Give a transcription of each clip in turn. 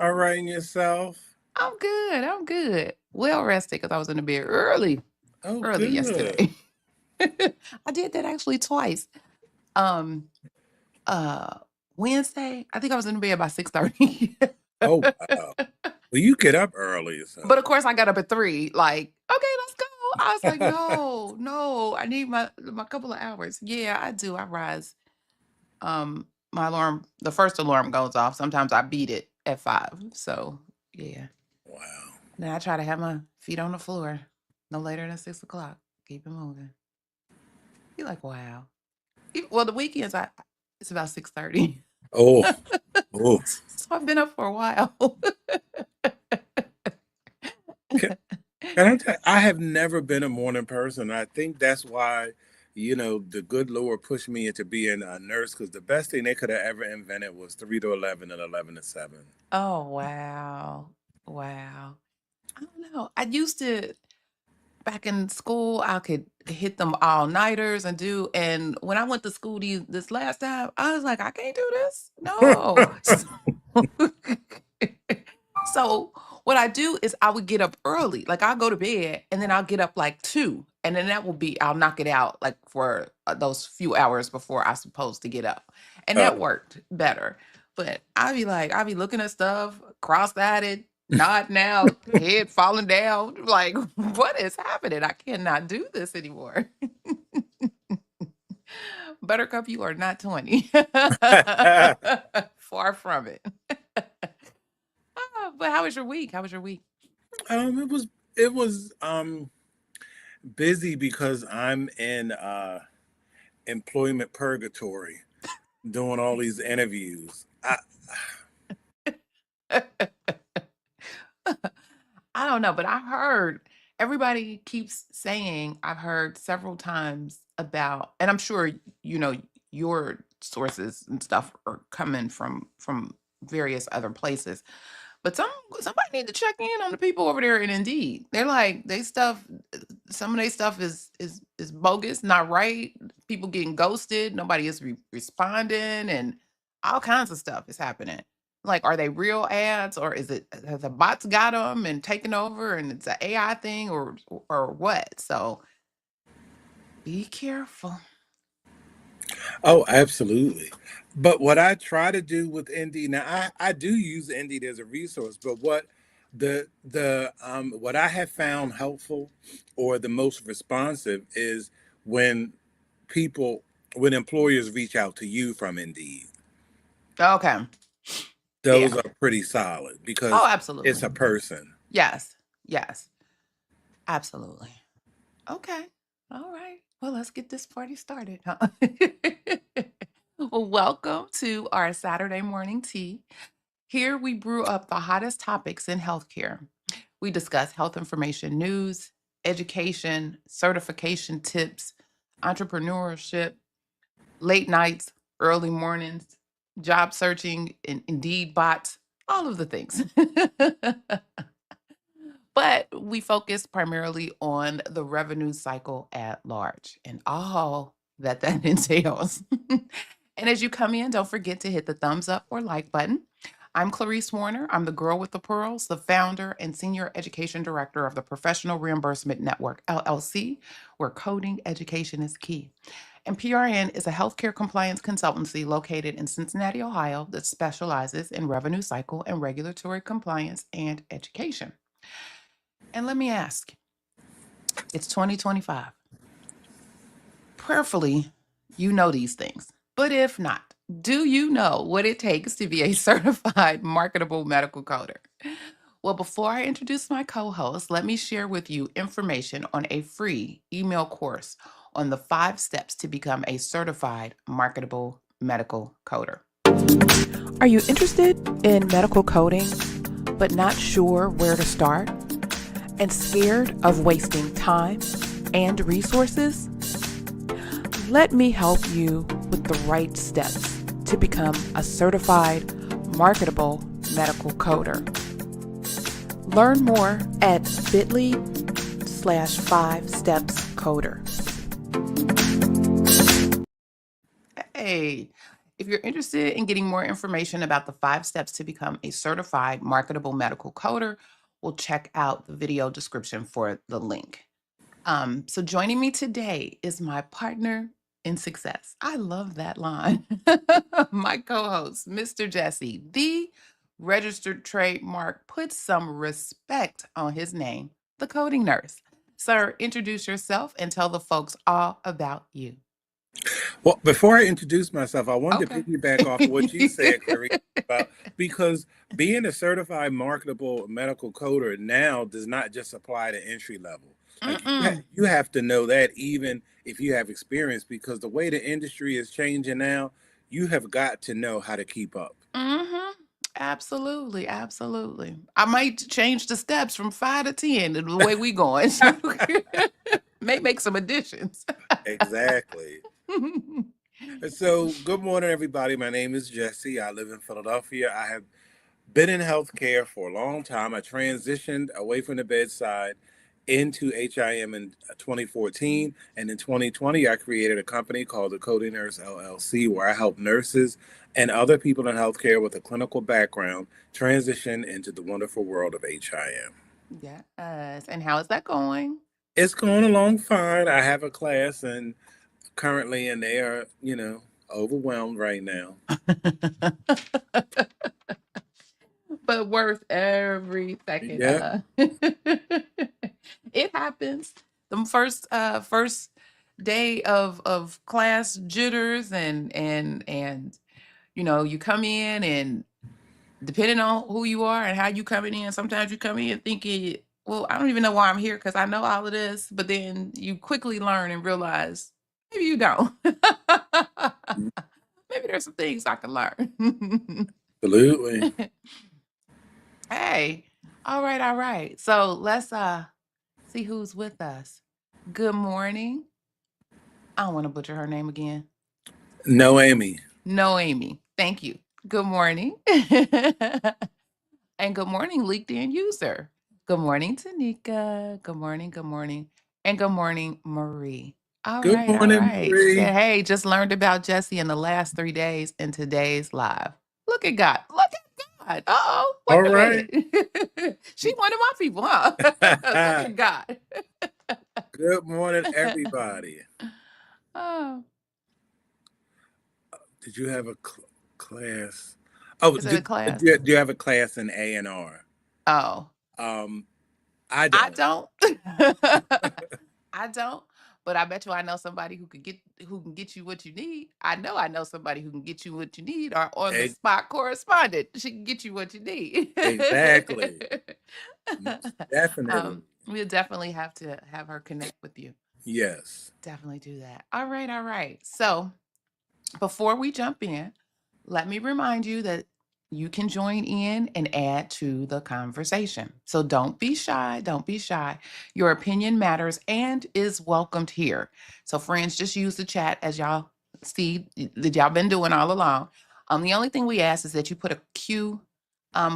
All right, and yourself? I'm good. I'm good. Well rested because I was in the bed early, Oh, early good. yesterday. I did that actually twice. Um, uh, Wednesday, I think I was in the bed by 6:30. Oh, wow. Well, you get up early, But so. of course I got up at 3, like, okay, let's go. I was like, no, no, I need my couple of hours. Yeah, I do. I rise. My alarm, the first alarm goes off. Sometimes I beat it at 5. So yeah. Wow. Then I try to have my feet on the floor no later than 6 o'clock. Keep it moving. You're like, wow. Well, the weekends, it's about 6:30. Oh, oh. So I've been up for a while. Can, can I tell I have never been a morning person. I think that's why, the good Lord pushed me into being a nurse because the best thing they could have ever invented was 3 to 11 and 11 to 7. Oh, wow. Wow. I don't know. I used to, back in school, I could hit them all-nighters and when I went to school this last time, I was like, I can't do this. No. So what I do is I would get up early. Like I'll go to bed and then I'll get up like 2. And then that will be, I'll knock it out like for those few hours before I'm supposed to get up. And that worked better. But I'd be looking at stuff, cross-eyed, nodding out, head falling down. Like, what is happening? I cannot do this anymore. Buttercup, you are not 20. Far from it. But how was your week? How was your week? it was busy because I'm in employment purgatory doing all these interviews. I don't know, but I heard everybody keeps saying, I've heard several times about, and I'm sure your sources and stuff are coming from various other places. But somebody need to check in on the people over there in Indeed. They're like, some of their stuff is bogus, not right. People getting ghosted, nobody is responding, and all kinds of stuff is happening. Like, are they real ads, or has the bots got them and taken over, and it's an AI thing, or what? So be careful. Oh, absolutely. But what I try to do with Indeed now, I do use Indeed as a resource, but what I have found helpful or the most responsive is when people when employers reach out to you from Indeed. Okay. Those Yeah. are pretty solid Oh, because it's absolutely. a person. Yes. Yes. Absolutely. Okay. All right. Well, let's get this party started, huh? Well, welcome to our Saturday morning tea. Here we brew up the hottest topics in healthcare. We discuss health information news, education, certification tips, entrepreneurship, late nights, early mornings, job searching, and Indeed bots, all of the things. But we focus primarily on the revenue cycle at large and all that entails. And as you come in, don't forget to hit the thumbs up or like button. I'm Clarice Warner. I'm the girl with the pearls, the founder and senior education director of the Professional Reimbursement Network, LLC, where coding education is key. And PRN is a healthcare compliance consultancy located in Cincinnati, Ohio, that specializes in revenue cycle and regulatory compliance and education. And let me ask, it's 2025. Prayerfully, you know these things. But if not, do you know what it takes to be a certified marketable medical coder? Well, before I introduce my co host, let me share with you information on a free email course on the 5 steps to become a certified marketable medical coder. Are you interested in medical coding, but not sure where to start? And scared of wasting time and resources? Let me help you with the right steps to become a certified marketable medical coder. Learn more at bit.ly/5stepscoder. Hey, If you're interested in getting more information about the 5 steps to become a certified marketable medical coder, we'll check out the video description for the link. So joining me today is my partner in success. I love that line. My co-host, Mr. Jesse, the registered trademark. Put some respect on his name, the coding nurse. Sir, introduce yourself and tell the folks all about you. Well, before I introduce myself, I wanted to Okay. piggyback off of what you said, Clarice, about because being a certified marketable medical coder now does not just apply to entry level. Like Mm-mm. you have to know that even if you have experience, because the way the industry is changing now, you have got to know how to keep up. Mm-hmm. Absolutely, absolutely. I might change the steps from 5 to 10 the way we going. May make some additions. Exactly. So, good morning, everybody. My name is Jesse. I live in Philadelphia. I have been in healthcare for a long time. I transitioned away from the bedside into HIM in 2014. And in 2020, I created a company called the Coding Nurse LLC, where I help nurses and other people in healthcare with a clinical background transition into the wonderful world of HIM. Yes. And how is that going? It's going along fine. I have a class and currently, and they are, overwhelmed right now. But worth every second. Yeah. It happens. The first day of class jitters and you come in and depending on who you are and how you coming in, sometimes you come in thinking, well, I don't even know why I'm here because I know all of this, but then you quickly learn and realize maybe you don't. Maybe there's some things I can learn. Absolutely. Hey, all right, all right. So let's see who's with us. Good morning. I don't want to butcher her name again. No, Amy. No, Amy. Thank you. Good morning. And good morning, LinkedIn user. Good morning, Tanika. Good morning, good morning. And good morning, Marie. All Good right, all morning, right. She Marie. said, hey, just learned about Jesse in the last 3 days in today's live. Look at God. Look at God. Uh-oh. Wait All a right. minute. She one of my people, huh? Look at God. Good morning, everybody. Oh, Did you have a class? Oh, is it a class? do you have a class in A&R? Oh, Um, I I don't. don't. I don't. But I bet you I know somebody who can get you what you need. I know somebody who can get you what you need or on the E- spot correspondent. She can get you what you need. exactly. Most definitely. We'll definitely have to have her connect with you. Yes. Definitely do that. All right, all right. So before we jump in, let me remind you that you can join in and add to the conversation. So don't be shy. Don't be shy. Your opinion matters and is welcomed here. So, friends, just use the chat as y'all see that y'all been doing all along. The only thing we ask is that you put a Q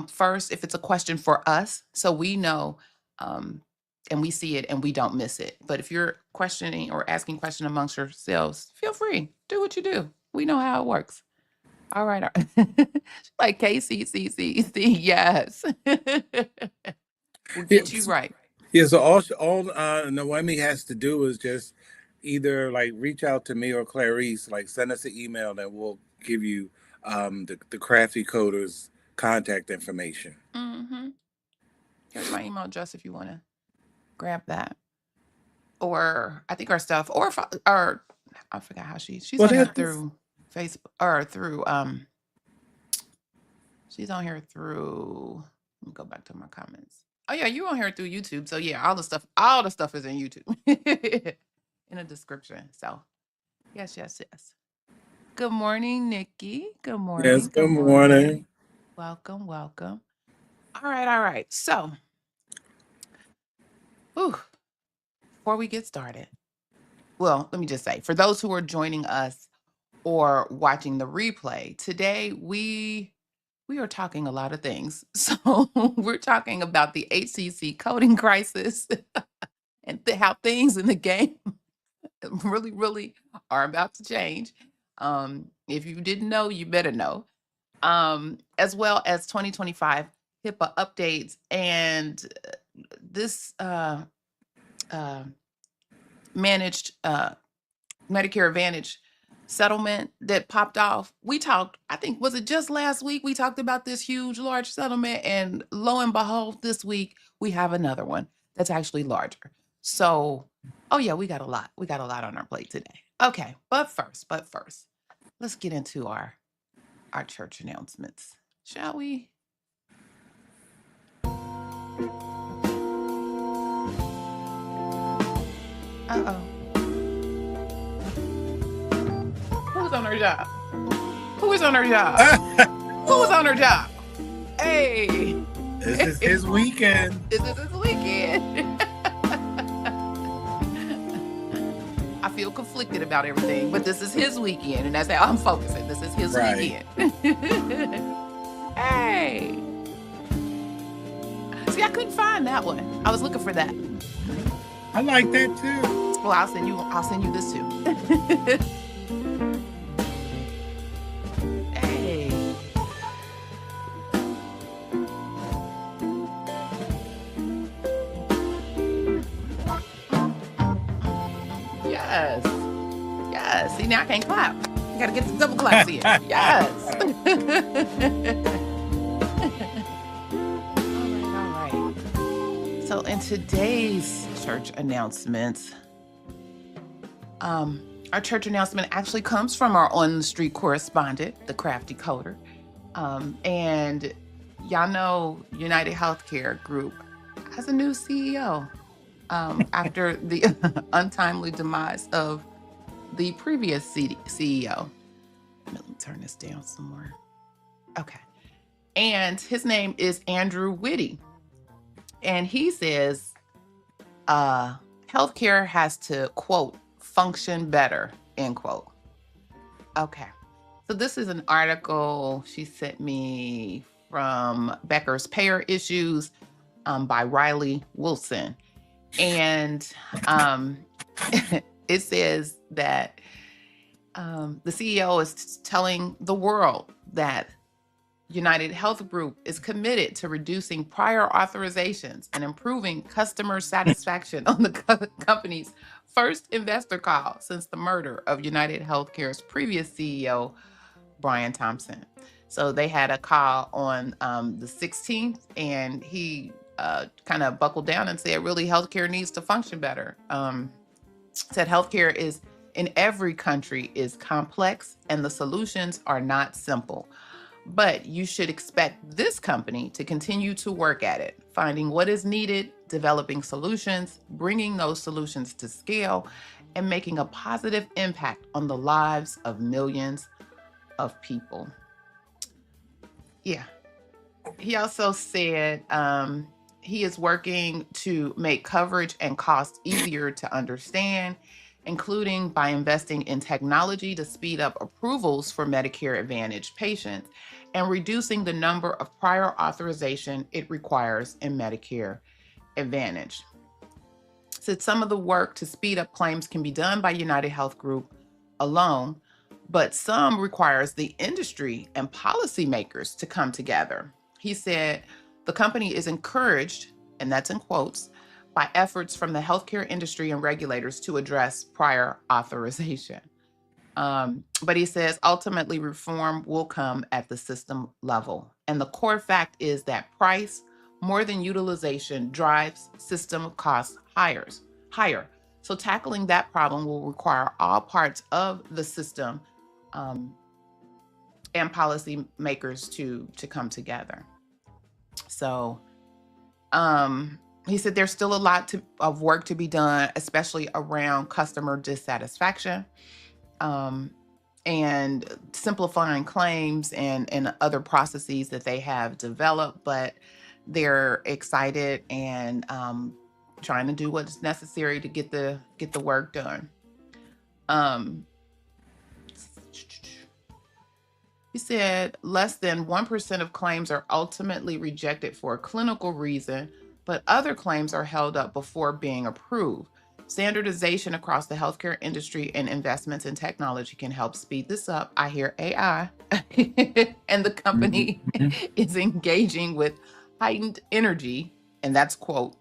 first if it's a question for us, so we know um, and we see it and we don't miss it. But if you're questioning or asking question amongst yourselves, feel free. Do what you do. We know how it works. All right. Like KCCCC, yes. We'll get you Yes. right. Yeah. So all Noemi has to do is just either like reach out to me or Clarice, like send us an email, and we'll give you the crafty coders contact information. Hmm. Here's my email address if you want to grab that. Or I think our stuff, or I forgot how she's Well, on here that's through Facebook or through she's on here through, let me go back to my comments. Oh yeah, you on here through YouTube. So yeah, all the stuff is in YouTube in the description. So yes, yes, yes. Good morning, Nikki. Good yes. morning. Good Good morning. morning. Welcome, welcome. All right, all right. So, whew, before we get started, well, let me just say, for those who are joining us or watching the replay, today we are talking a lot of things. So, we're talking about the HCC coding crisis and how things in the game really, really are about to change. If you didn't know, you better know. As well as 2025 HIPAA updates and this uh, managed Medicare Advantage settlement that popped off. We talked, I think, was it just last week? We talked about this huge, large settlement, and lo and behold, this week we have another one that's actually larger. So, oh yeah, we got a lot. We got a lot on our plate today. Okay, but first, let's get into our church announcements, shall we? Uh-oh. Who's on her job? Who is on her job? Who was on her job? Hey. This is his weekend. This is his weekend. I feel conflicted about everything, but this is his weekend, and that's how I'm focusing. This is his weekend. Hey. See, I couldn't find that one. I was looking for that. I like that too. Well, I'll send you this too. Hey. Yes. Yes. See, now I can't clap. I gotta get the double claps in. Yes. All right. So in today's church announcements, our church announcement actually comes from our on the street correspondent, the Crafty Coder. And y'all know United Healthcare Group has a new CEO after the untimely demise of the previous CEO. Let me turn this down some more. Okay. And his name is Andrew Whitty. And he says, healthcare has to, quote, function better, end quote. Okay. So this is an article she sent me from Becker's Payer Issues by Riley Wilson. And it says that the CEO is telling the world that United Health Group is committed to reducing prior authorizations and improving customer satisfaction on the company's first investor call since the murder of United Healthcare's previous CEO, Brian Thompson. So they had a call on the 16th, and he kind of buckled down and said, really, healthcare needs to function better. Said healthcare is in every country is complex and the solutions are not simple. But you should expect this company to continue to work at it, finding what is needed, developing solutions, bringing those solutions to scale, and making a positive impact on the lives of millions of people. Yeah. He also said he is working to make coverage and cost easier to understand, including by investing in technology to speed up approvals for Medicare Advantage patients and reducing the number of prior authorization it requires in Medicare Advantage. Said some of the work to speed up claims can be done by United Health Group alone, but some requires the industry and policymakers to come together. He said the company is encouraged, and that's in quotes, by efforts from the healthcare industry and regulators to address prior authorization. But he says ultimately reform will come at the system level. And the core fact is that price more than utilization drives system costs higher. So tackling that problem will require all parts of the system and policymakers to come together. So he said there's still a lot of work to be done, especially around customer dissatisfaction and simplifying claims and other processes that they have developed, but they're excited and trying to do what's necessary to get the work done. He said less than 1% of claims are ultimately rejected for a clinical reason, but other claims are held up before being approved. Standardization across the healthcare industry and investments in technology can help speed this up. I hear AI, and the company Mhm. is engaging with heightened energy, and that's quote,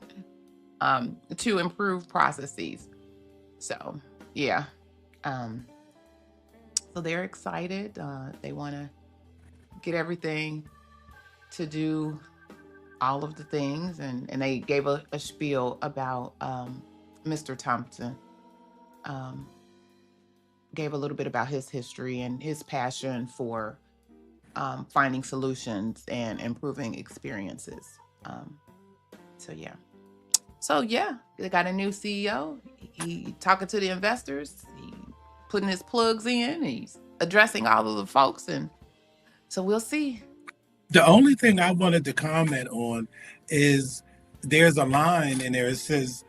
to improve processes. So, yeah. Um, so they're excited. They want to get everything to do all of the things, and they gave a spiel about Mr. Thompson. Um, gave a little bit about his history and his passion for finding solutions and improving experiences. Um, so yeah. So yeah, they got a new CEO. He talking to the investors. He putting his plugs in. He's addressing all of the folks, and so we'll see. The only thing I wanted to comment on is there's a line in there. It says,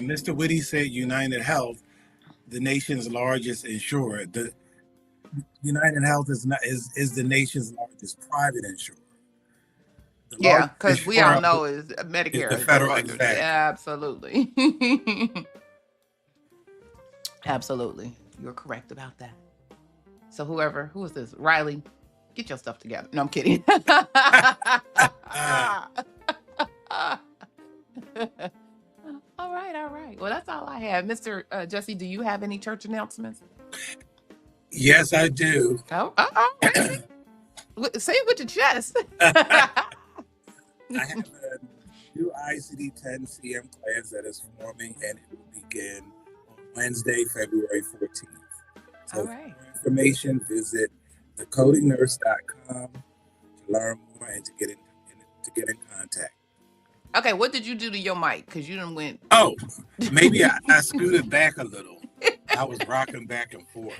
Mr. Whitty said United Health, the nation's largest insurer. The United Health is the nation's largest private insurer. The Yeah, largest because we all insurer know is is the Medicare is the federal largest. executive. Absolutely. Absolutely. You're correct about that. So who is this? Riley, get your stuff together. No, I'm kidding. All right, all right. Well, that's all I have. Mr. Jesse, do you have any church announcements? Yes, I do. Oh, all right. Say it with your chest. I have a new ICD 10 CM class that is forming, and it will begin on Wednesday, February 14th. So, All for right. more information, visit thecodingnurse.com to learn more and to get in contact. Okay, what did you do to your mic? Because you done went. Oh, maybe I scooted back a little. I was rocking back and forth.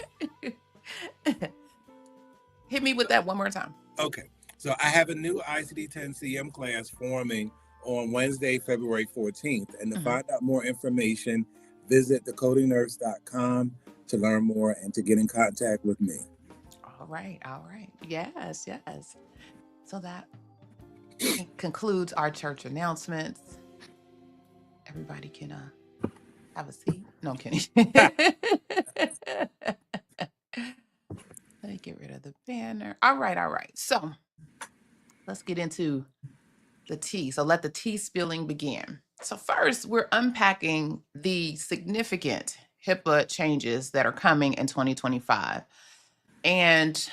Hit me with that one more time. Okay, so I have a new ICD 10 CM class forming on Wednesday, February 14th. And to Mhm. find out more information, visit thecodingnurse.com to learn more and to get in contact with me. All right, all right. Yes, yes. So that concludes our church announcements. Everybody can have a seat. No, I'm kidding. Let me get rid of the banner. All right, all right. So let's get into the tea. So let the tea spilling begin. So first, we're unpacking the significant HIPAA changes that are coming in 2025. And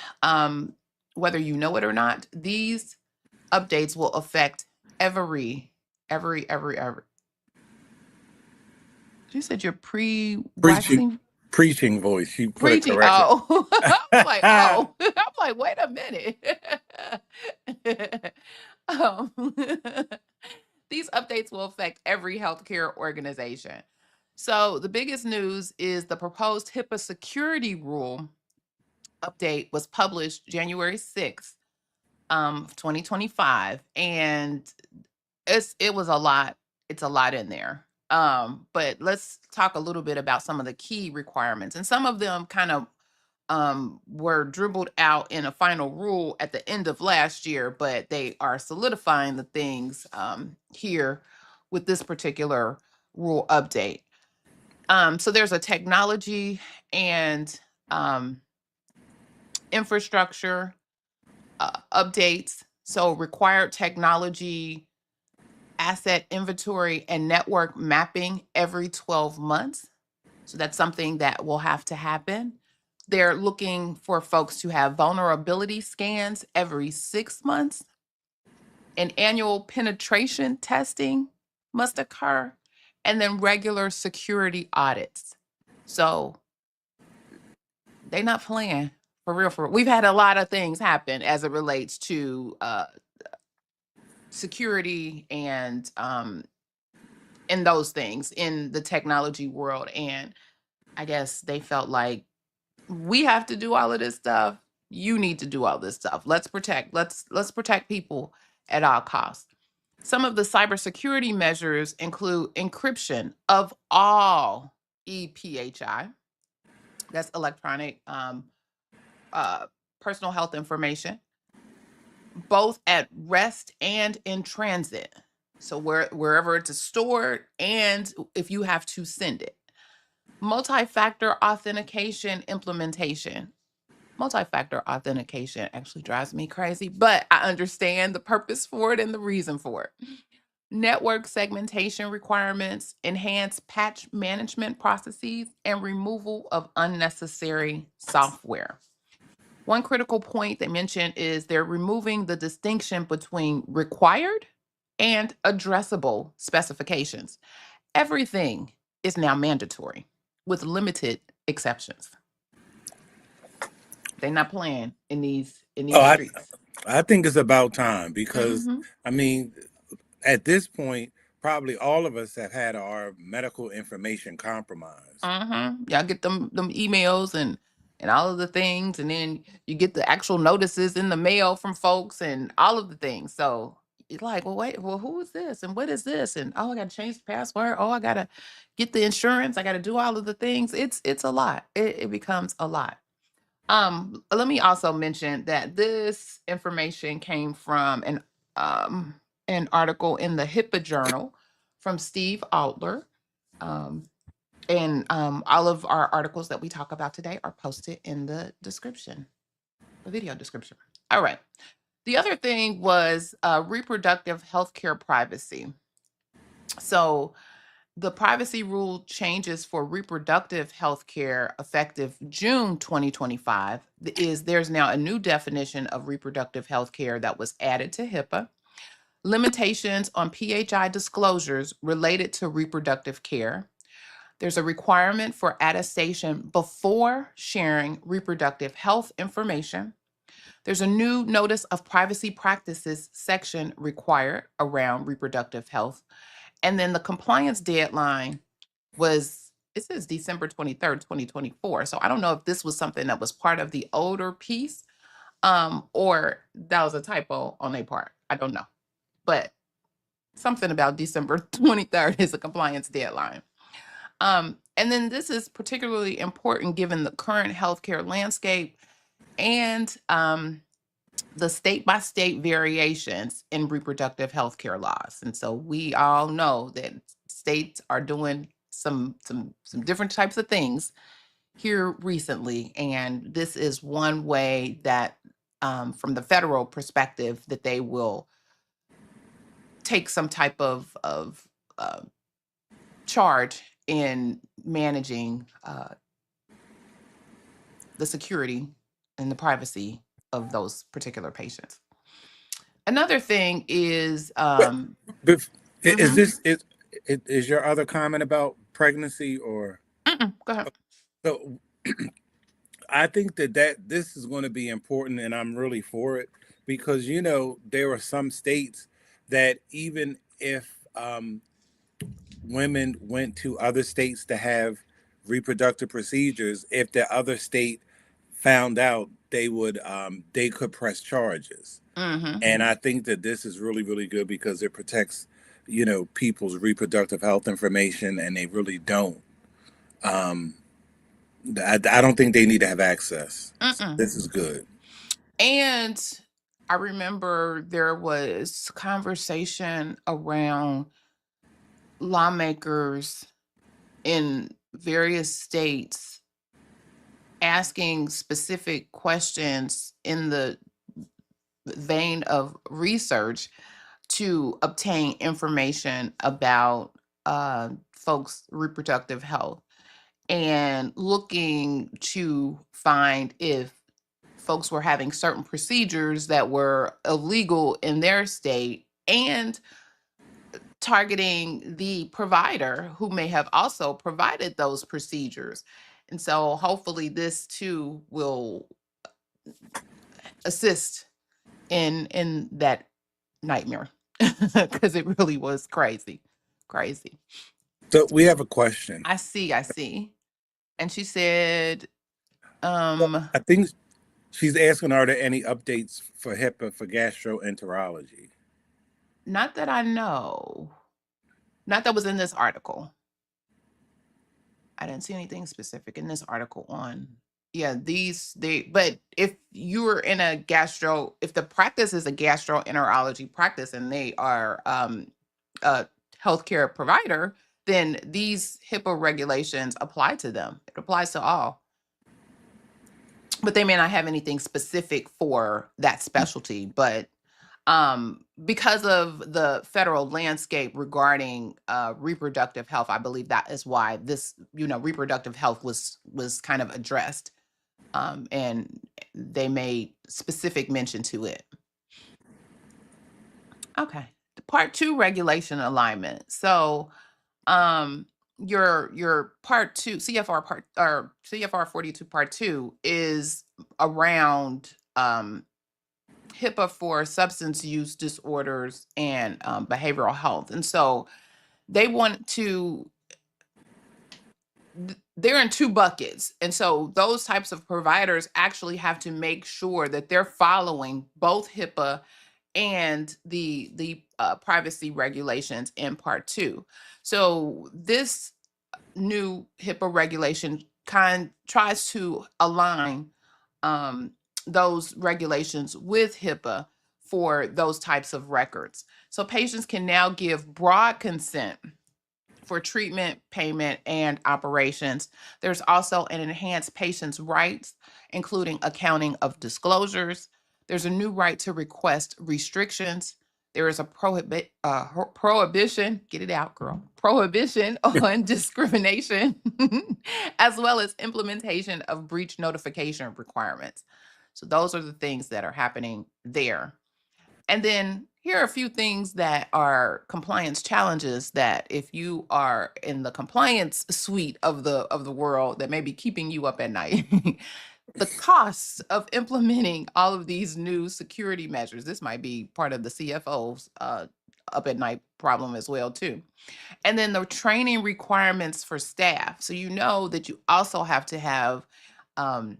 whether you know it or not, these updates will affect every. You said you're Preaching, pre-waxing? preaching voice. You put it Preaching. correctly. Oh, I was like, oh, I'm like, wait a minute. um, these updates will affect every healthcare organization. So the biggest news is the proposed HIPAA security rule update was published January 6th, 2025. And it was a lot. It's a lot in there. But let's talk a little bit about some of the key requirements. And some of them kind of were dribbled out in a final rule at the end of last year, but they are solidifying the things here with this particular rule update. So there's a technology and infrastructure updates. So required technology, asset inventory, and network mapping every 12 months. So that's something that will have to happen. They're looking for folks to have vulnerability scans every 6 months. An annual penetration testing must occur, and then regular security audits. So they're not playing for real. For real. We've had a lot of things happen as it relates to security and in those things in the technology world. And I guess they felt like we have to do all of this stuff. You need to do all this stuff. Let's protect people at all costs. Some of the cybersecurity measures include encryption of all EPHI, that's electronic uh, personal health information, both at rest and in transit. So wherever it's stored and if you have to send it. Multi-factor authentication implementation. Multi-factor authentication actually drives me crazy, but I understand the purpose for it and the reason for it. Network segmentation requirements, enhanced patch management processes, and removal of unnecessary software. One critical point they mentioned is they're removing the distinction between required and addressable specifications. Everything is now mandatory with limited exceptions. They're not playing in Oh, these streets. I think it's about time because, Mhm. I mean, at this point, probably all of us have had our medical information compromised. Mhm. Y'all get them emails and all of the things, and then you get the actual notices in the mail from folks and all of the things. So you're like, well, wait, well, who is this and what is this? And oh, I gotta change the password. Oh, I gotta get the insurance. I gotta do all of the things. It's a lot. It becomes a lot. Let me also mention that this information came from um an article in the HIPAA journal from Steve Altler. Um, and all of our articles that we talk about today are posted in the description, the video description. All right. The other thing was reproductive healthcare privacy. So the privacy rule changes for reproductive health care effective June 2025 is there's now a new definition of reproductive health care that was added to HIPAA. Limitations on PHI disclosures related to reproductive care. There's a requirement for attestation before sharing reproductive health information. There's a new notice of privacy practices section required around reproductive health. And then the compliance deadline was, it says December 23rd, 2024. So I don't know if this was something that was part of the older piece, or that was a typo on their part. I don't know. But something about December 23rd is a compliance deadline. And then this is particularly important given the current healthcare landscape and the state by state variations in reproductive healthcare laws. And so we all know that states are doing some different types of things here recently, and this is one way that from the federal perspective that they will take some type of uh, charge in managing the security and the privacy of those particular patients. Another thing is, But, bef- is mhm, this is your other comment about pregnancy or go ahead. so? I think that this is going to be important, and I'm really for it because there are some states that even if women went to other states to have reproductive procedures, if the other state found out, they could press charges. Hmm. And I think that this is really really good because it protects people's reproductive health information, and they really don't. Um, I don't think they need to have access. So Mm-mm. this is good. And I remember there was conversation around lawmakers in various states asking specific questions in the vein of research to obtain information about folks' reproductive health and looking to find if folks were having certain procedures that were illegal in their state and targeting the provider who may have also provided those procedures. And so hopefully this too will assist in that nightmare because it really was crazy. Crazy. So we have a question. I see. And she said, Well, I think she's asking, are there any updates for HIPAA for gastroenterology? not that I know. Not that was in this article. I didn't see anything specific in this article on, yeah, but if you're in a if the practice is a gastroenterology practice and they are a healthcare provider, then these HIPAA regulations apply to them. It applies to all, but they may not have anything specific for that specialty. But because of the federal landscape regarding reproductive health, I believe that is why this, reproductive health was kind of addressed, and they made specific mention to it. Okay. The part 2 regulation alignment. So, um your part 2 CFR part or CFR 42 part 2 is around HIPAA for substance use disorders and behavioral health. And so they want to they're in two buckets. And so those types of providers actually have to make sure that they're following both HIPAA and the privacy regulations in part 2. So this new HIPAA regulation kind tries to align um, those regulations with HIPAA for those types of records. So patients can now give broad consent for treatment, payment, and operations. There's also an enhanced patient's rights, including accounting of disclosures. There's a new right to request restrictions. There is a prohibition, get it out, girl, prohibition on discrimination, as well as implementation of breach notification requirements. So those are the things that are happening there. And then here are a few things that are compliance challenges that if you are in the compliance suite of the world that may be keeping you up at night. The costs of implementing all of these new security measures. This might be part of the CFO's up at night problem as well too. And then the training requirements for staff. So you know that you also have to have um,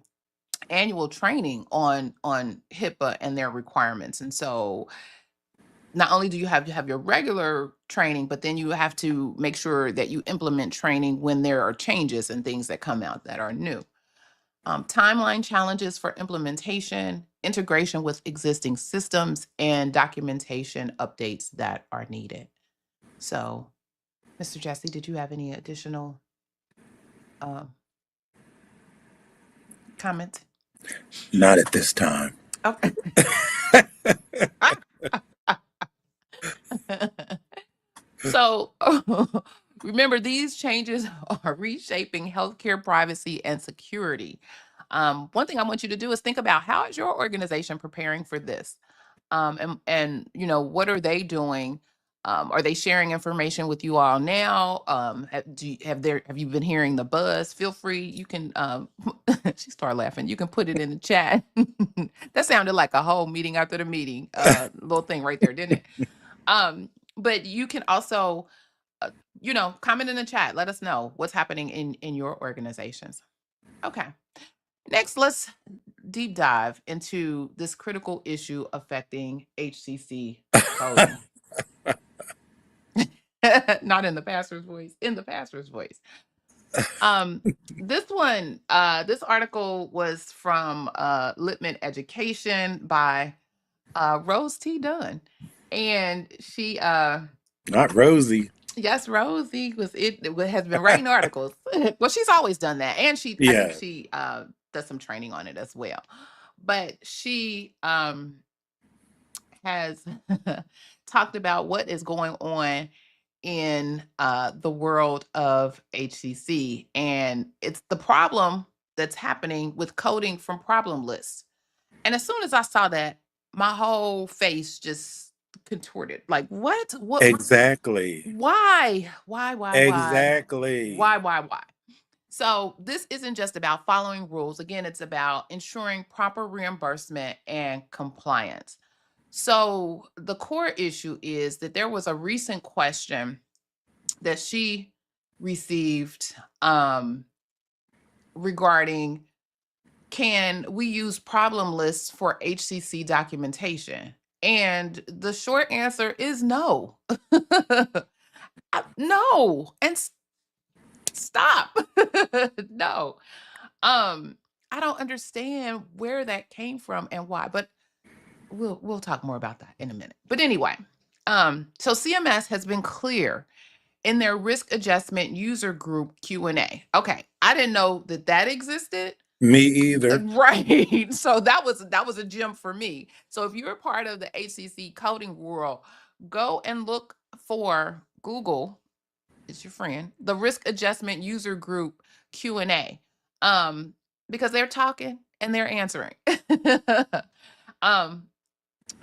annual training on HIPAA and their requirements. And so not only do you have to have your regular training, but then you have to make sure that you implement training when there are changes and things that come out that are new. Timeline challenges for implementation, integration with existing systems, and documentation updates that are needed. So, Mr. Jesse, did you have any additional uh, comments? Not at this time. Okay. So remember, these changes are reshaping healthcare privacy and security. One thing I want you to do is think about how is your organization preparing for this, and what are they doing? Are they sharing information with you all now? Have you been hearing the buzz? Feel free. You can. She started laughing. You can put it in the chat. That sounded like a whole meeting after the meeting, little thing right there, didn't it? But you can also, comment in the chat. Let us know what's happening in your organizations. Okay. Next, let's deep dive into this critical issue affecting HCC coding. Not in the pastor's voice, in the pastor's voice. This article was from Littman Education by Rose T. Dunn. And she Not Rosie. yes, Rosie has been writing articles. Well, she's always done that. And I think Yeah. she does some training on it as well. But she has talked about what is going on in the world of HCC. And it's the problem that's happening with coding from problem lists. And as soon as I saw that, my whole face just contorted. Like, what? Exactly. Why? Why? Exactly. Why? So this isn't just about following rules. Again, it's about ensuring proper reimbursement and compliance. So the core issue is that there was a recent question that she received regarding, can we use problem lists for HCC documentation? And the short answer is no. No. And stop. No. I don't understand where that came from and why, but we'll talk more about that in a minute. But anyway, so CMS has been clear in their risk adjustment user group Q&A. Okay, I didn't know that that existed. Me either. Right. So that was a gem for me. So if you're a part of the HCC coding world, go and look for Google, it's your friend, the risk adjustment user group Q&A. Um because they're talking and they're answering. um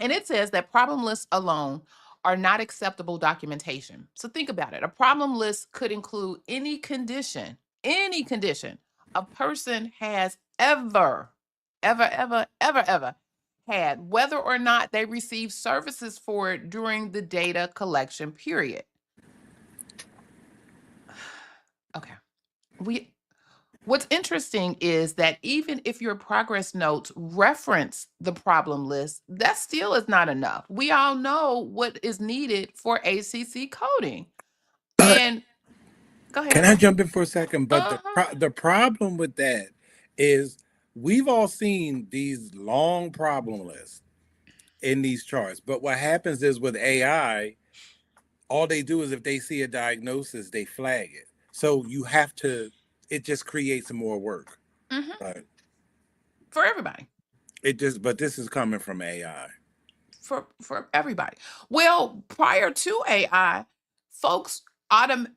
and it says that problem lists alone are not acceptable documentation. So think about it. A problem list could include any condition a person has ever had, whether or not they received services for it during the data collection period. Okay. We What's interesting is that even if your progress notes reference the problem list, that still is not enough. We all know what is needed for ACC coding. But And go can ahead. I jump in for a second? But Uh-huh. the problem with that is we've all seen these long problem lists in these charts. But what happens is with AI, all they do is if they see a diagnosis, they flag it. So you have to. It just creates more work. Hmm. But For everybody. but this is coming from AI. For everybody. Well, prior to AI, folks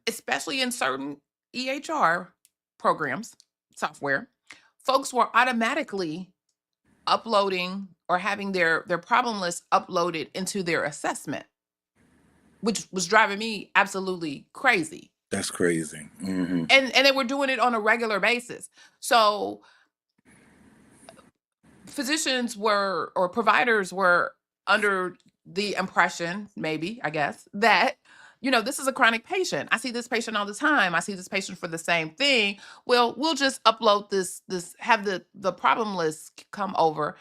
especially in certain EHR programs, software, folks were automatically uploading or having their problem list uploaded into their assessment, which was driving me absolutely crazy. That's crazy. Hmm. And they were doing it on a regular basis. So physicians were or providers were under the impression, maybe, I guess, that this is a chronic patient. I see this patient all the time. I see this patient for the same thing. Well, we'll just upload this have the problem list come over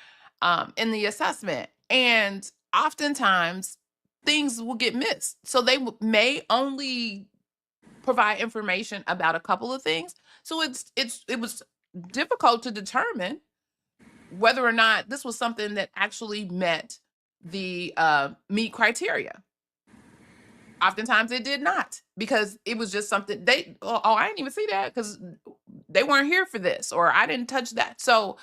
in the assessment. And oftentimes things will get missed. So they may only provide information about a couple of things. So it was difficult to determine whether or not this was something that actually met the meet criteria. Oftentimes it did not, because it was just something I didn't even see that because they weren't here for this, or I didn't touch that. So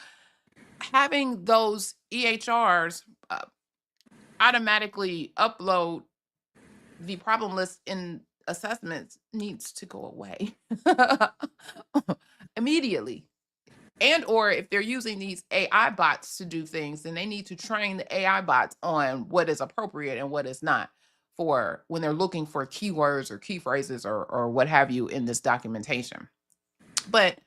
having those EHRs automatically upload the problem list in assessments needs to go away immediately. And or if they're using these AI bots to do things, then they need to train the AI bots on what is appropriate and what is not for when they're looking for keywords or key phrases or what have you in this documentation. But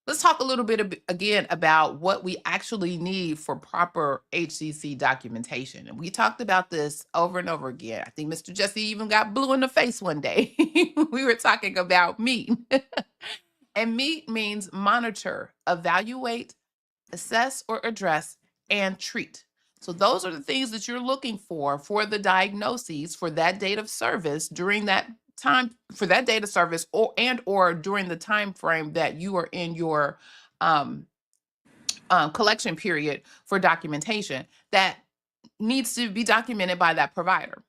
let's talk a little bit again about what we actually need for proper HCC documentation. And we talked about this over and over again. I think Mr. Jesse even got blue in the face one day. We were talking about meat. And meet means monitor, evaluate, assess or address, and treat. So those are the things that you're looking for the diagnoses for that date of service during that time, for that data service, or during the time frame that you are in your um, collection period for documentation that needs to be documented by that provider.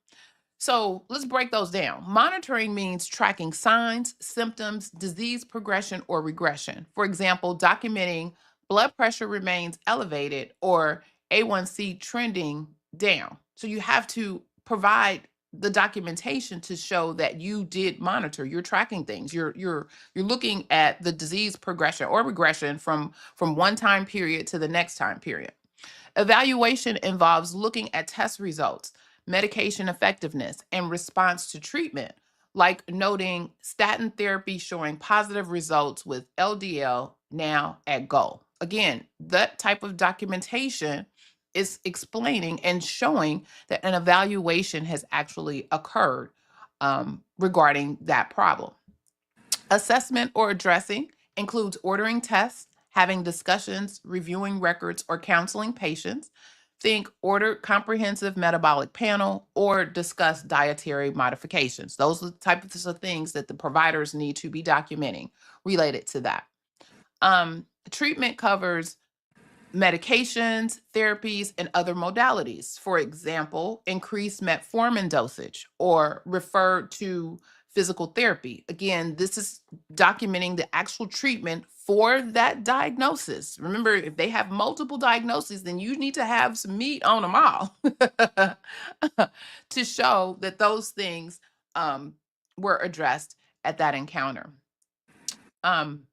So let's break those down. Monitoring means tracking signs, symptoms, disease progression, or regression. For example, documenting blood pressure remains elevated or A1C trending down. So you have to provide the documentation to show that you did monitor, you're tracking things, you're looking at the disease progression or regression from one time period to the next time period. Evaluation involves looking at test results, medication effectiveness, and response to treatment, like noting statin therapy showing positive results with LDL now at goal. Again, that type of documentation is explaining and showing that an evaluation has actually occurred regarding that problem. Assessment or addressing includes ordering tests, having discussions, reviewing records, or counseling patients. Think ordered comprehensive metabolic panel or discuss dietary modifications. Those are the types of things that the providers need to be documenting related to that. Treatment covers medications, therapies, and other modalities. For example, increased metformin dosage or referred to physical therapy. Again, this is documenting the actual treatment for that diagnosis. Remember, if they have multiple diagnoses, then you need to have some meat on them all to show that those things um, were addressed at that encounter. Um,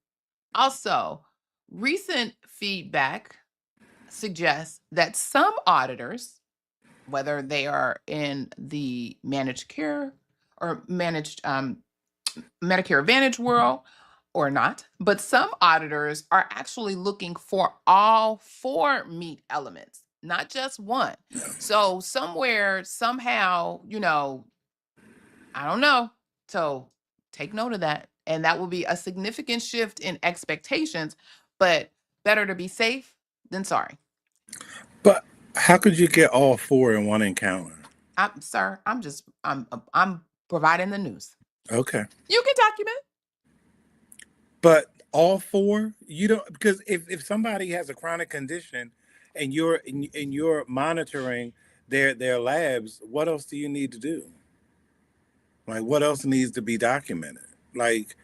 Also, recent feedback suggests that some auditors, whether they are in the managed care or managed Medicare Advantage world or not, but some auditors are actually looking for all four meat elements, not just one. So somewhere, somehow, I don't know. So take note of that. And that will be a significant shift in expectations, but better to be safe than sorry. But how could you get all four in one encounter? Sir, I'm providing the news. Okay. You can document. But all four, you don't, because if somebody has a chronic condition and you're monitoring their labs, what else do you need to do? Like what else needs to be documented? Like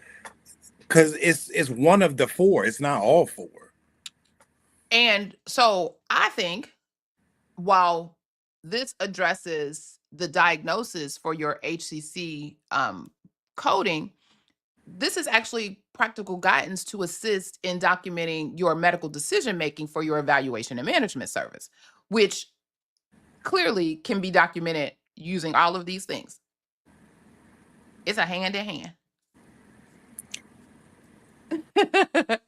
because it's one of the four, it's not all four. And so I think while this addresses the diagnosis for your HCC coding, this is actually practical guidance to assist in documenting your medical decision making for your evaluation and management service, which clearly can be documented using all of these things. It's a hand in hand.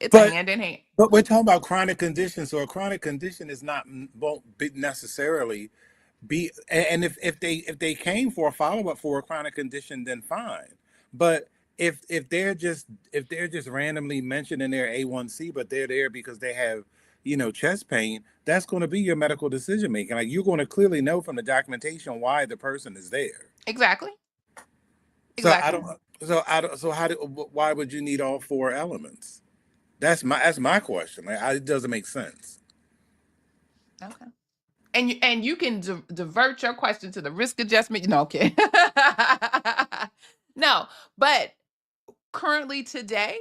It's a But hand in hand. but we're talking about chronic conditions, so a chronic condition is not won't be necessarily be and if they came for a follow-up for a chronic condition, then fine. But if they're just randomly mentioned in their A1C, but they're there because they have chest pain, that's going to be your medical decision making. Like you're going to clearly know from the documentation why the person is there. Exactly. So I Exactly. don't. So how do? Why would you need all four elements? That's my question. Like, it doesn't make sense. Okay. And you can divert your question to the risk adjustment. No, okay. No, but currently today,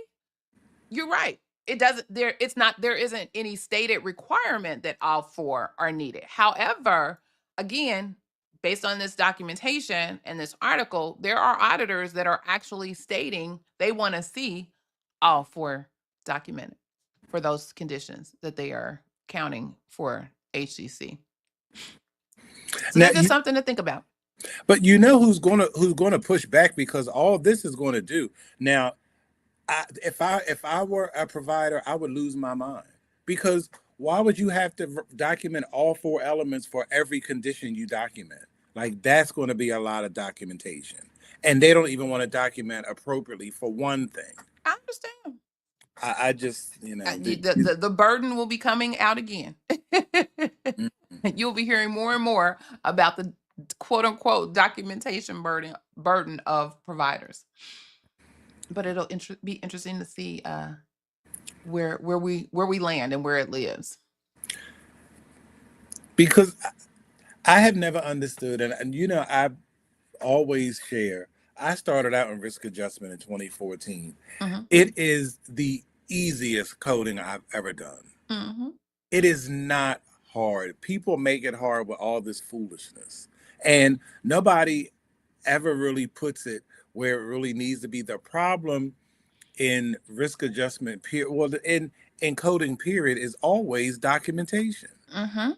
you're right. It doesn't there it's not there isn't any stated requirement that all four are needed. However, again, based on this documentation and this article, there are auditors that are actually stating they want to see all four documented for those conditions that they are counting for HCC. So Now, that's just something to think about. but who's gonna push back because all this is going to do now. If I were a provider, I would lose my mind because why would you have to document all four elements for every condition you document? Like that's going to be a lot of documentation, and they don't even want to document appropriately for one thing. I understand. I just The burden will be coming out again. Mm. You'll be hearing more and more about the quote unquote documentation burden of providers. But it'll be interesting to see where we land and where it lives. Because I have never understood, and I always share. I started out in risk adjustment in 2014. Hmm. It is the easiest coding I've ever done. Hmm. It is not hard. People make it hard with all this foolishness. And nobody ever really puts it where it really needs to be. The problem in risk adjustment period, well, in coding period, is always documentation. Hmm.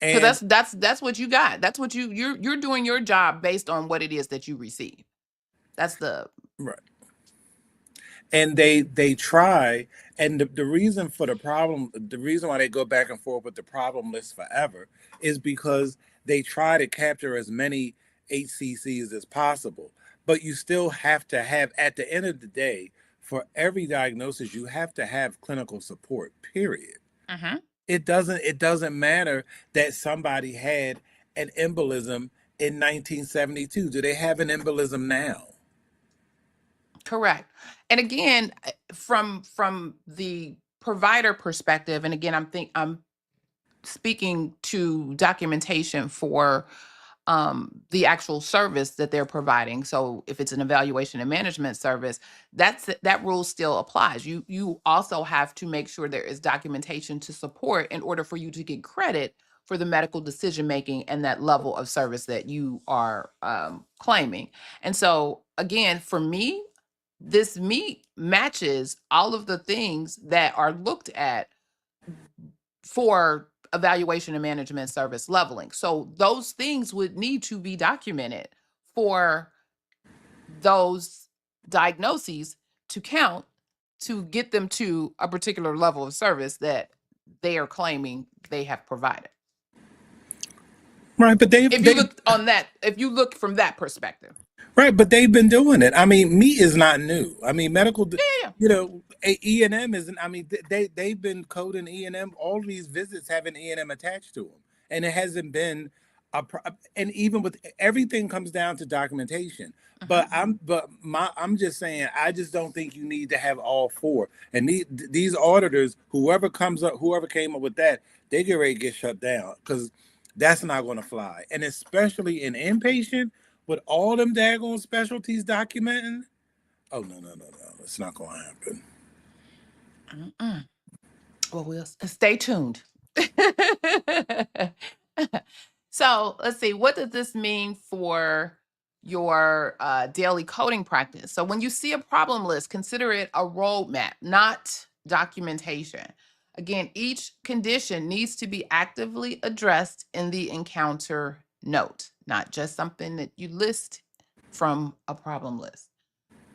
Because And that's what you got. That's what you're doing your job based on what it is that you receive. That's the right. And they try, and the reason for the reason why they go back and forth with the problem list forever is because they try to capture as many HCCs as possible, but you still have to have, at the end of the day, for every diagnosis you have to have clinical support, period. Mhm. It doesn't matter that somebody had an embolism in 1972. Do they have an embolism now? Correct. And again, from the provider perspective, and again, I'm speaking to documentation for the actual service that they're providing. So if it's an evaluation and management service, that rule still applies. You also have to make sure there is documentation to support in order for you to get credit for the medical decision making and that level of service that you are claiming. And so again, for me, this meet matches all of the things that are looked at for evaluation and management service leveling. So those things would need to be documented for those diagnoses to count to get them to a particular level of service that they are claiming they have provided. Right, but If you look on that, if you look from that perspective. right, but they've been doing it. I mean, meat is not new. I mean, medical, Yeah. E&M isn't. I mean, they've been coding E&M. All these visits have an E&M attached to them, and it hasn't been and even with everything comes down to documentation. Mhm. I'm just saying, I just don't think you need to have all four. And these auditors, whoever came up with that, they get ready to get shut down because that's not going to fly. And especially in inpatient with all them daggone specialties documenting. Oh no, it's not going to happen. Mm-mm. Well, we'll stay tuned. So let's see, what does this mean for your daily coding practice? So when you see a problem list, consider it a roadmap, not documentation. Again, each condition needs to be actively addressed in the encounter note, not just something that you list from a problem list.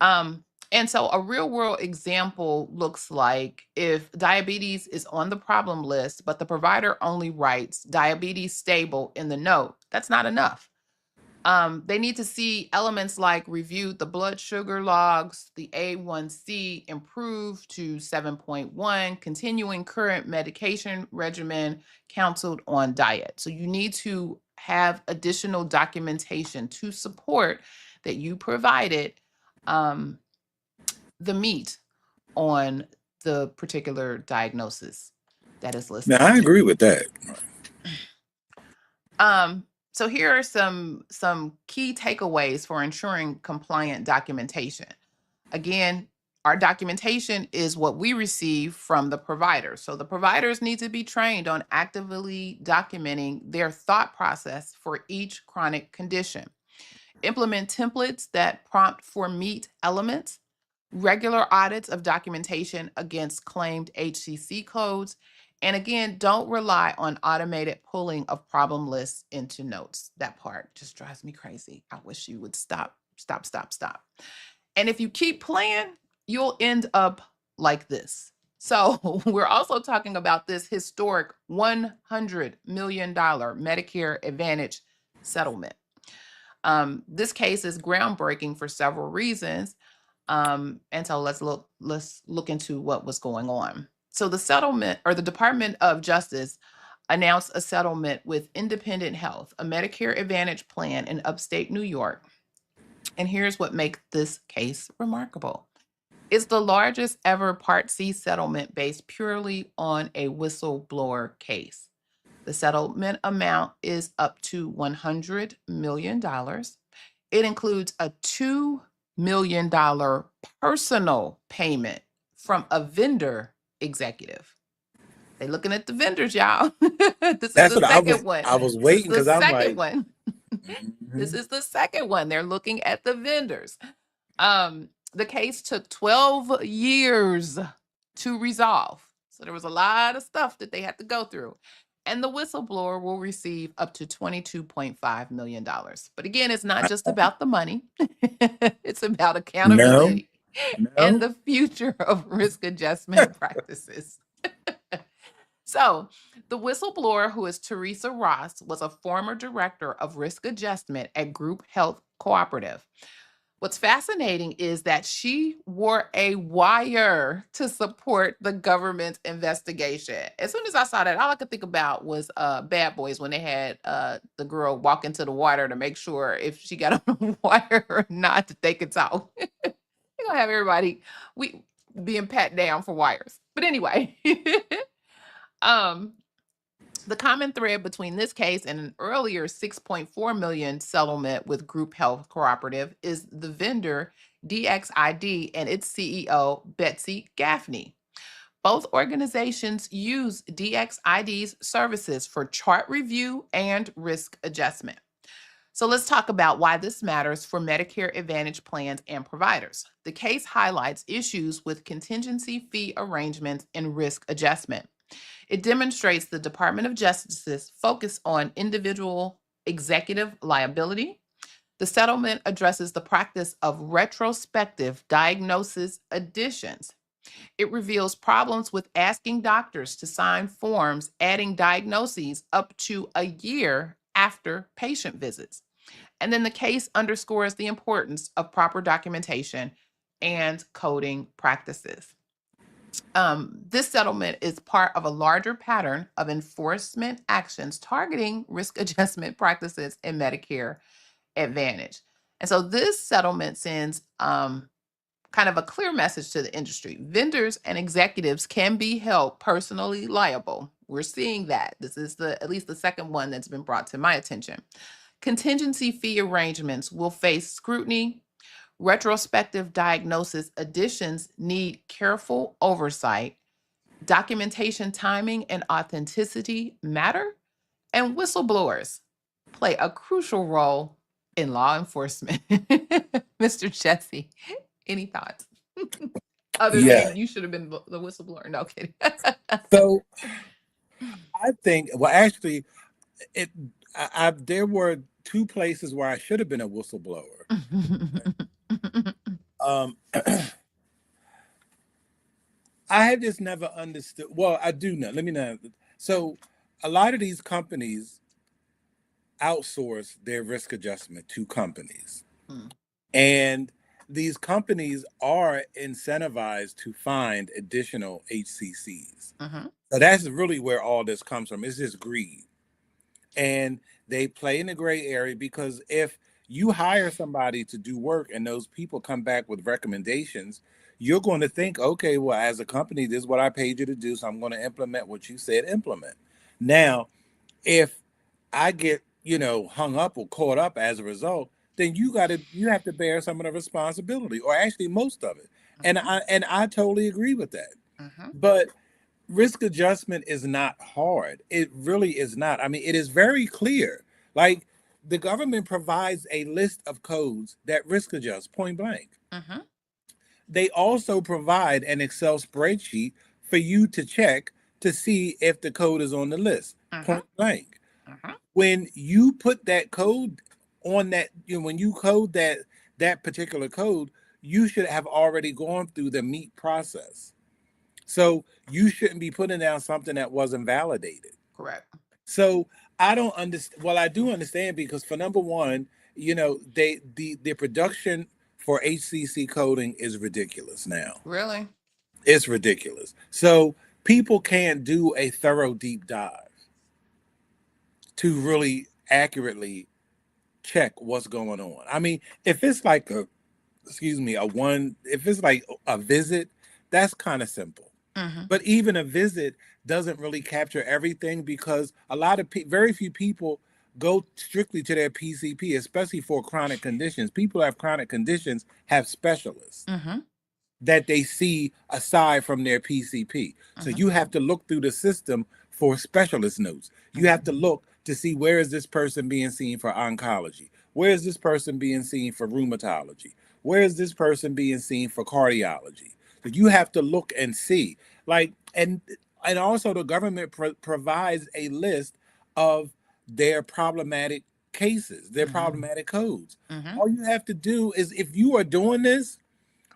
Um, and so a real world example looks like if diabetes is on the problem list, but the provider only writes diabetes stable in the note, that's not enough. They need to see elements like reviewed the blood sugar logs, the A1C improved to 7.1, continuing current medication regimen, counseled on diet. So you need to have additional documentation to support that you provided um, the meat on the particular diagnosis that is Now listed. I agree with that. So here are some key takeaways for ensuring compliant documentation. Again, our documentation is what we receive from the provider. So the providers need to be trained on actively documenting their thought process for each chronic condition. Implement templates that prompt for meat elements, regular audits of documentation against claimed HCC codes, and again, don't rely on automated pulling of problem lists into notes. That part just drives me crazy. I wish you would stop, stop, stop, stop. And if you keep playing, you'll end up like this. So, we're also talking about this historic $100 million Medicare Advantage settlement. This case is groundbreaking for several reasons. And so let's look into what was going on. So the settlement or the Department of Justice announced a settlement with Independent Health, a Medicare Advantage plan in upstate New York. And here's what makes this case remarkable. It's the largest ever Part C settlement based purely on a whistleblower case. The settlement amount is up to $100 million. It includes a $2 million personal payment from a vendor executive. They looking at the vendors, y'all. This is That's the what I second was. one. I was This is waiting the because I'm second like, one. This mhm. is the second one. They're looking at the vendors. The case took 12 years to resolve. So there was a lot of stuff that they had to go through. And the whistleblower will receive up to $22.5 million. But again, it's not just about the money, it's about No, accountability and no. the future of risk adjustment practices. So, the whistleblower, who is Teresa Ross, was a former director of risk adjustment at Group Health Cooperative. What's fascinating is that she wore a wire to support the government's investigation. As soon as I saw that, all I could think about was Bad Boys when they had the girl walk into the water to make sure if she got on the wire or not that they could talk. You're gonna have everybody we being pat down for wires. But anyway, um, The common thread between this case and an earlier 6.4 million settlement with Group Health Cooperative is the vendor DXID and its CEO Betsy Gaffney. Both organizations use DXID's services for chart review and risk adjustment. So let's talk about why this matters for Medicare Advantage plans and providers. The case highlights issues with contingency fee arrangements and risk adjustment. It demonstrates the Department of Justice's focus on individual executive liability. The settlement addresses the practice of retrospective diagnosis additions. It reveals problems with asking doctors to sign forms adding diagnoses up to a year after patient visits. And then the case underscores the importance of proper documentation and coding practices. This settlement is part of a larger pattern of enforcement actions targeting risk adjustment practices in Medicare Advantage. And so this settlement sends kind of a clear message to the industry. Vendors and executives can be held personally liable. We're seeing that. This is at least the second one that's been brought to my attention. Contingency fee arrangements will face scrutiny. Retrospective diagnosis additions need careful oversight. Documentation timing and authenticity matter. And whistleblowers play a crucial role in law enforcement. Mr. Jesse, any thoughts? Other Yeah. than you should have been the whistleblower. No kidding. So I think, well, actually, it there were two places where I should have been a whistleblower. Um, I have just never understood. Well, I do know. Let me know. So, a lot of these companies outsource their risk adjustment to companies, Mm, and these companies are incentivized to find additional HCCs. mhm, So that's really where all this comes from. It's just greed. And they play in the gray area because if you hire somebody to do work and those people come back with recommendations, you're going to think, okay, well, as a company, this is what I paid you to do, so I'm going to implement what you said implement. Now, if I get, hung up or caught up as a result, then you have to bear some of the responsibility, or actually most of it. And mhm, I totally agree with that. mhm, But risk adjustment is not hard. It really is not. I mean, it is very clear. Like, the government provides a list of codes that risk adjust point blank. mhm, They also provide an Excel spreadsheet for you to check to see if the code is on the list mhm, point blank. mhm. When you put that code on that, when you code that particular code, you should have already gone through the meat process. So you shouldn't be putting down something that wasn't validated. Correct. So I don't understand. Well, I do understand because for number one, the production for HCC coding is ridiculous now. Really? It's ridiculous. So people can't do a thorough deep dive to really accurately check what's going on. I mean, if it's like if it's like a visit, that's kind of simple. Mhm, But even a visit doesn't really capture everything because very few people go strictly to their PCP, especially for chronic conditions. People who have chronic conditions have specialists mhm, that they see aside from their PCP. So mhm, you have to look through the system for specialist notes. You have mhm, to look to see where is this person being seen for oncology? Where is this person being seen for rheumatology? Where is this person being seen for cardiology? So you have to look and see. Like and also the government provides a list of their problematic cases, their mhm, problematic codes. mhm, All you have to do is if you are doing this,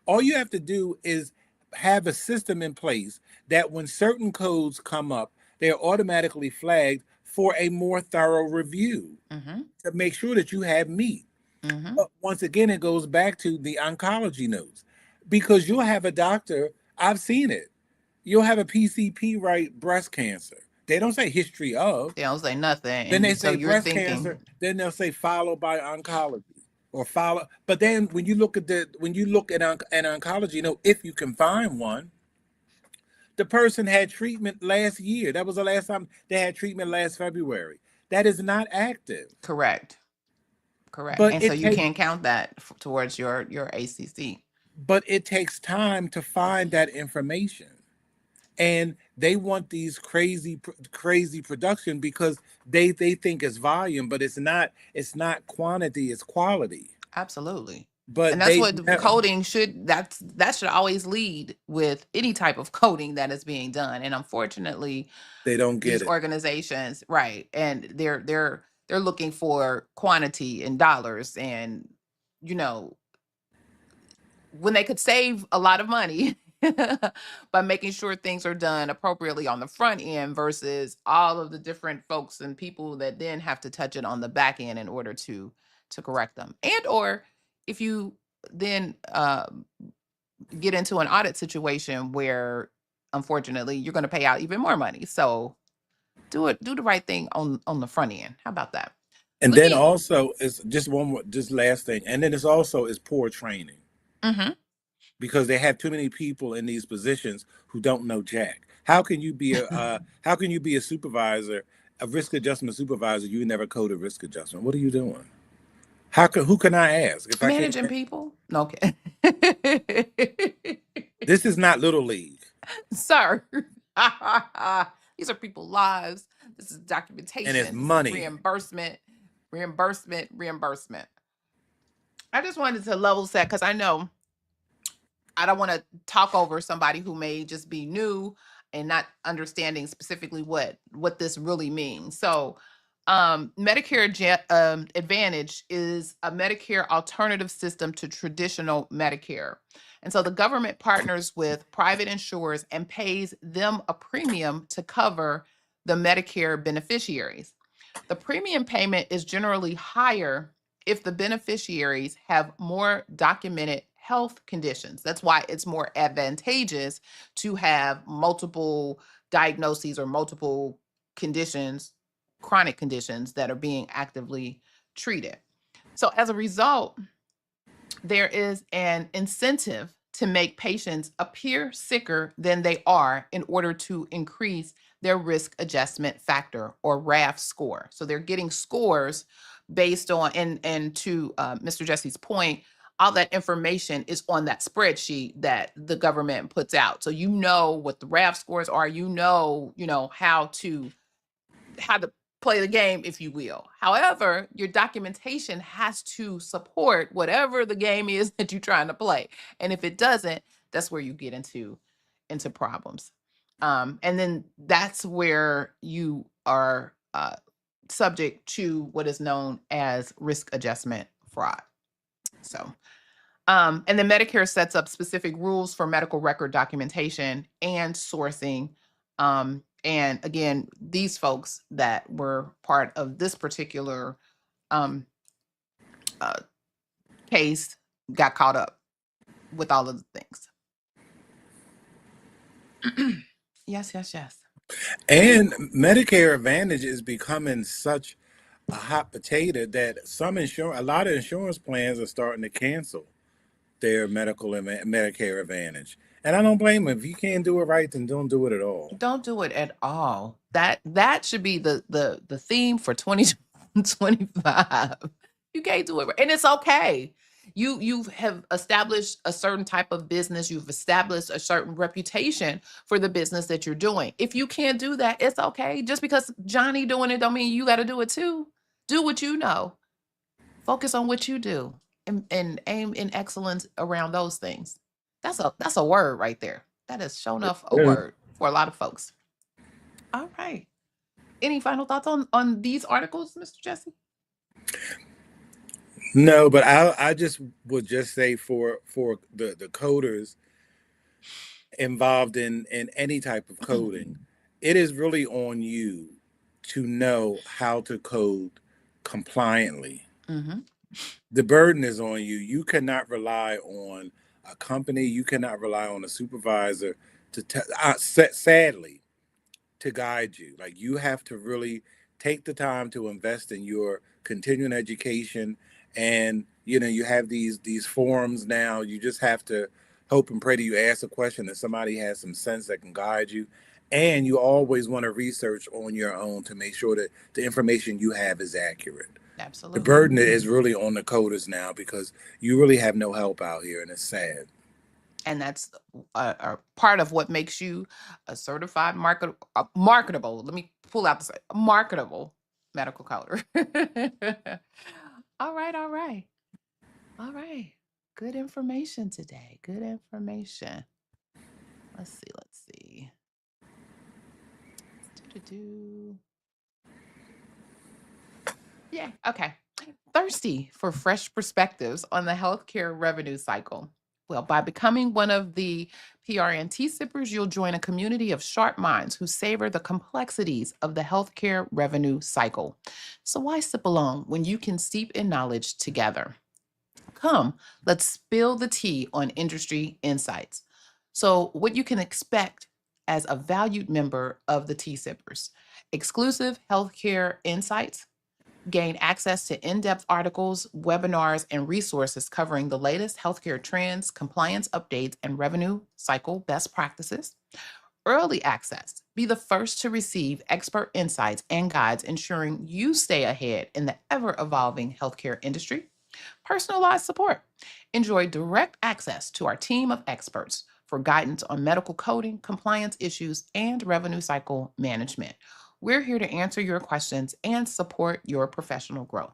all you have to do is have a system in place that when certain codes come up, they're automatically flagged for a more thorough review mhm, to make sure that you have meat. mhm. But once again, it goes back to the oncology notes because you'll have a doctor, I've seen it. You'll have a PCP write breast cancer. They don't say history of. They don't say nothing, Then they and so say you're breast thinking, cancer. Then they'll say followed by oncology or follow. But then when you look at oncology, if you can find one, The person had treatment last year. That was the last time they had treatment, last February. That is not active. Correct. Correct. But And so it you takes can't count that towards your ACC. but it takes time to find that information. And they want these crazy production because they think it's volume, but it's not quantity, it's quality. Absolutely. And But that's they what the coding should that should always lead with any type of coding that is being done. And unfortunately, they don't get these it. organizations, right, and they're looking for quantity in dollars, and you know, when they could save a lot of money by making sure things are done appropriately on the front end versus all of the different folks and people that then have to touch it on the back end in order to correct them. And or if you then get into an audit situation where unfortunately you're going to pay out even more money. So do the right thing on the front end. How about that? And Let then me also it's just one more, just last thing. And then it's also is poor training mhm. because they have too many people in these positions who don't know jack. How can you be a supervisor, a risk adjustment supervisor? You never code a risk adjustment. What are you doing? Who can I ask if I can't? Managing people? No, okay. This is not little league, Sir. These are people's lives. This is and it's documentation. This is money. reimbursement. I just wanted to level set because I know I don't want to talk over somebody who may just be new and not understanding specifically what this really means. So, Medicare Advantage is a Medicare alternative system to traditional Medicare. And so the government partners with private insurers and pays them a premium to cover the Medicare beneficiaries. The premium payment is generally higher if the beneficiaries have more documented health conditions. That's why it's more advantageous to have multiple diagnoses or multiple conditions, chronic conditions that are being actively treated. So, as a result, there is an incentive to make patients appear sicker than they are in order to increase their risk adjustment factor or RAF score. So they're getting scores based on, and to Mr. Jesse's point, all that information is on that spreadsheet that the government puts out. So you know what the RAF scores are. You know how to play the game, if you will. However, your documentation has to support whatever the game is that you're trying to play. And if it doesn't, that's where you get into problems. And then that's where you are subject to what is known as risk adjustment fraud. So, and then Medicare sets up specific rules for medical record documentation and sourcing. And again, these folks that were part of this particular um, uh, case got caught up with all of the things. Yes, yes, yes. And Medicare Advantage is becoming such a hot potato that a lot of insurance plans are starting to cancel their Medicare Advantage. And I don't blame them. If you can't do it right, then don't do it at all. Don't do it at all. That should be the theme for 2025. You can't do it, right. And it's okay. You have established a certain type of business. You've established a certain reputation for the business that you're doing. If you can't do that, it's okay. Just because Johnny doing it don't mean you got to do it too. Do what you know. Focus on what you do and aim in excellence around those things. That's a word right there. That is shown enough a Yeah. word for a lot of folks. All right. Any final thoughts on these articles, Mr. Jesse? No, but I just would just say for the coders involved in any type of coding, it is really on you to know how to code compliantly. Mm-hmm. The burden is on you. You cannot rely on a company. You cannot rely on a supervisor sadly, to guide you. Like you have to really take the time to invest in your continuing education. And you have these forums now. You just have to hope and pray that you ask a question that somebody has some sense that can guide you. And you always want to research on your own to make sure that the information you have is accurate. The Absolutely. burden is really on the coders now because you really have no help out here, and it's sad. And that's a part of what makes you a certified marketable. Let me pull out the marketable medical coder. All right, all right, all right. Good information today. Good information. Let's see. Let's see. Do-do-do. Yeah. Okay. Thirsty for fresh perspectives on the healthcare revenue cycle. Well, by becoming one of the PRNT sippers, you'll join a community of sharp minds who savor the complexities of the healthcare revenue cycle. So, why sip alone when you can steep in knowledge together? Come, let's spill the tea on industry insights. So, what you can expect as a valued member of the Tea Sippers: exclusive healthcare insights, gain access to in depth articles, webinars, and resources covering the latest healthcare trends, compliance updates, and revenue cycle best practices. Early access: be the first to receive expert insights and guides, ensuring you stay ahead in the ever evolving healthcare industry. Personalized support: enjoy direct access to our team of experts for guidance on medical coding, compliance issues, and revenue cycle management. We're here to answer your questions and support your professional growth.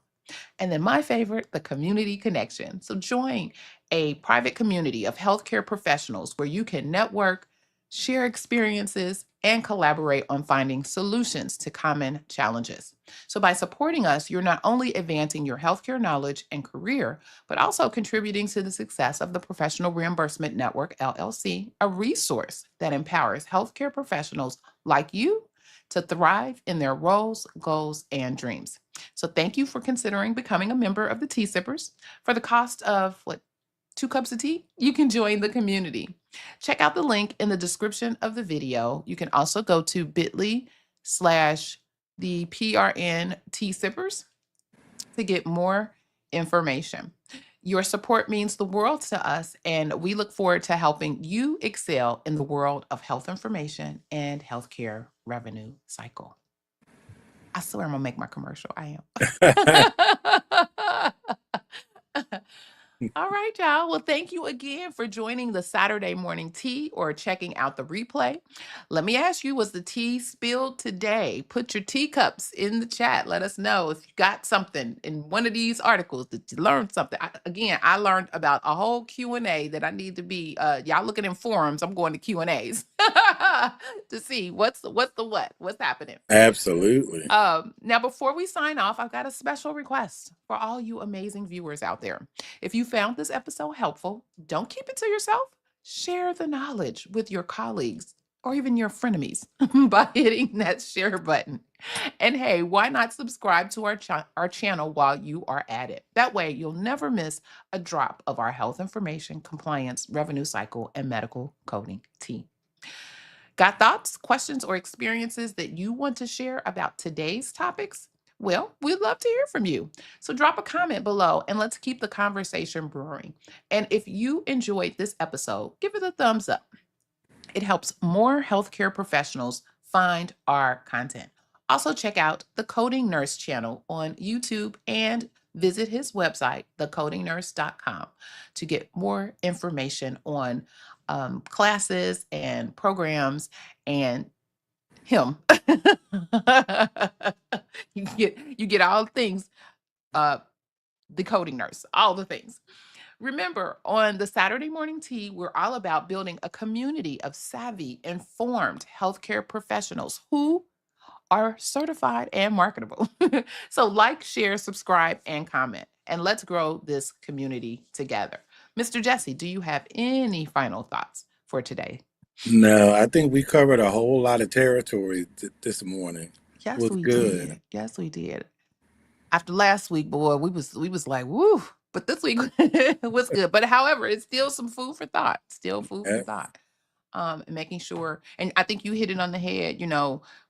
And then my favorite, the community connection. So join a private community of healthcare professionals where you can network, share experiences, and collaborate on finding solutions to common challenges. So by supporting us, you're not only advancing your healthcare knowledge and career, but also contributing to the success of the Professional Reimbursement Network, LLC, a resource that empowers healthcare professionals like you to thrive in their roles, goals, and dreams. So thank you for considering becoming a member of the Tea Sippers. For the cost of 2 cups of tea, you can join the community. Check out the link in the description of the video. You can also go to bit.ly/ the PRN Tea Sippers to get more information. Your support means the world to us, and we look forward to helping you excel in the world of health information and healthcare revenue cycle. I swear I'm gonna make my commercial. I am. All right, y'all. Well, thank you again for joining the Saturday morning tea or checking out the replay. Let me ask you, was the tea spilled today? Put your teacups in the chat. Let us know if you got something in one of these articles. Did you learn something? Again, I learned about a whole Q&A that I need to be, y'all looking in forums. I'm going to Q&As to see what's what's happening. Absolutely. Now, before we sign off, I've got a special request for all you amazing viewers out there. If you found this episode helpful, don't keep it to yourself. Share the knowledge with your colleagues or even your frenemies by hitting that share button. And hey, why not subscribe to our channel while you are at it? That way, you'll never miss a drop of our health information, compliance, revenue cycle, and medical coding tea. Got thoughts, questions, or experiences that you want to share about today's topics? Well, we'd love to hear from you. So drop a comment below and let's keep the conversation brewing. And if you enjoyed this episode, give it a thumbs up. It helps more healthcare professionals find our content. Also, check out the Coding Nurse channel on YouTube and visit his website, thecodingnurse.com, to get more information on classes and programs and him. You get all the things, uh, the Coding Nurse, all the things. Remember, on the Saturday morning tea, we're all about building a community of savvy, informed healthcare professionals who are certified and marketable. So, like, share, subscribe, and comment, and let's grow this community together. Mr. Jesse, do you have any final thoughts for today? No, I think we covered a whole lot of territory this morning. It Yes, was we good. did. Yes, we did. After last week, boy, we was like, woo. But this week was good. But however, it's still some food for thought. Still food for Yeah. thought. And making sure, and I think you hit it on the head.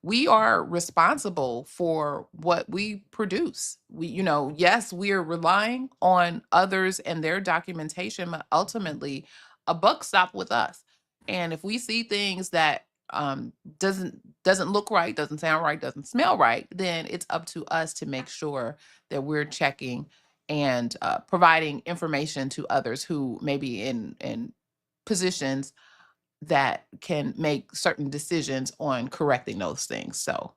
We are responsible for what we produce. Yes, we are relying on others and their documentation, but ultimately, a buck stop with us. And if we see things that doesn't look right, doesn't sound right, doesn't smell right, then it's up to us to make sure that we're checking and providing information to others who may be in positions that can make certain decisions on correcting those things. So,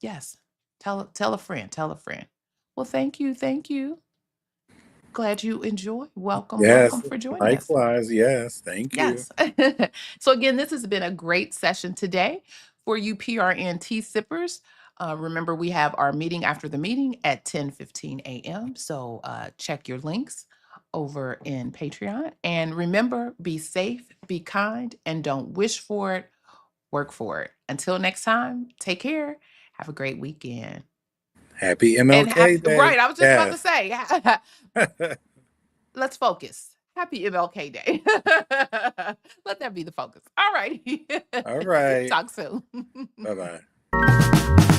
yes, tell a friend, tell a friend. Well, thank you. Glad you enjoy. Welcome, Yes, welcome for joining us. likewise. Yes, thank you. Yes. So again, this has been a great session today for you PRNT sippers. Remember, we have our meeting after the meeting at 10:15 a.m. So check your links over in Patreon. And remember, be safe, be kind, and don't wish for it, work for it. Until next time, take care. Have a great weekend. Happy And MLK happy, Day. right, I was just about to Yes. say, let's focus. Happy MLK Day. Let that be the focus. All righty. All right. Talk soon. Bye bye.